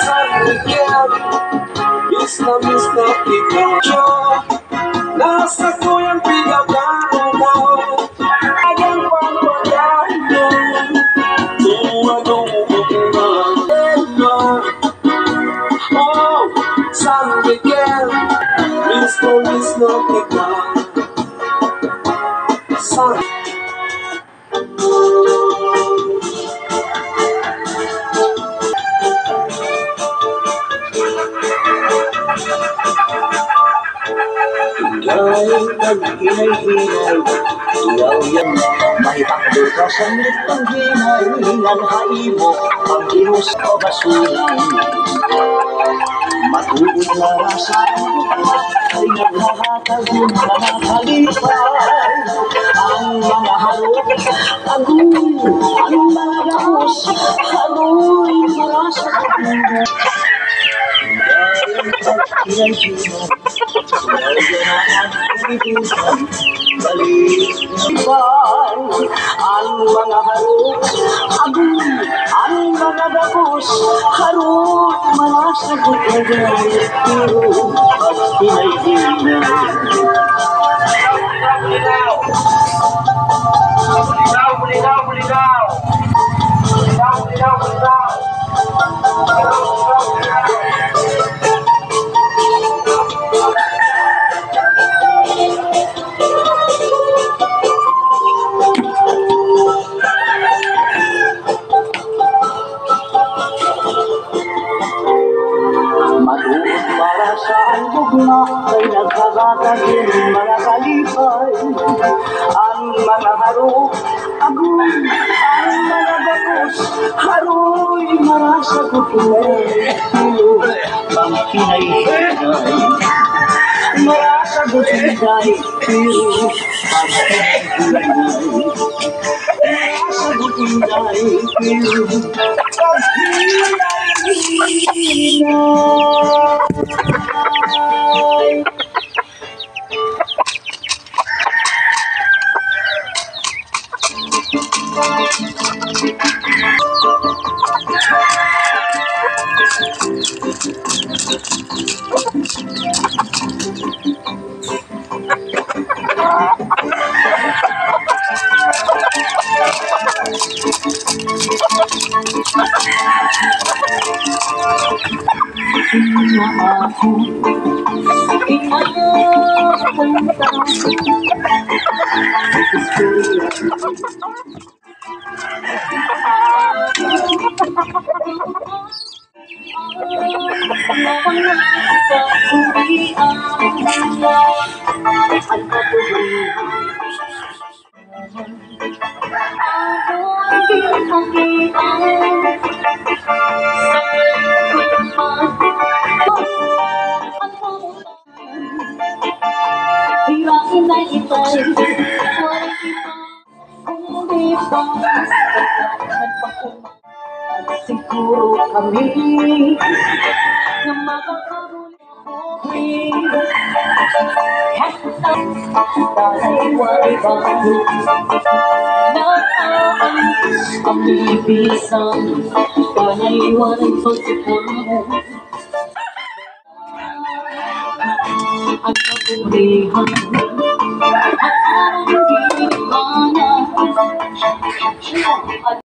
San Miguel, miss na kita. Nasa ko yung pinagano mo, agang pagpagano, tuwadong umagaleno. Oh, San Miguel, miss na kita. San Dahil nag-inay-inay, iyaw yan, may takbo ka sa nitang hinay, nanhay mo, ang inus o basuran. Matuod na rasa ang bukas, ay naghahatag yung mga kalipay. Ang mga harap, agoy, ang mga daos, agoy, marasa ang bukas. Dahil nag-inay-inay, ang mga harot, agoy, ang mga dapos, harot, malasagot na gaya, pero pag pinay-inay. Matuod para saan bugma ay nagkakatag yung mga kalipay. Ang mga harok, agoy, ang mga bakos, haroy, marasagot na ilo, ang pinay-hinay. Marasagot na ilo, ang pinay-hinay. Marasagot na ilo, ang pinay-hinay. Siguro kami na makakabuloy dahil wala'y bago naaalis ang bibisan dahil wala'y pagkakaroon ang kapulihan at ang ginawa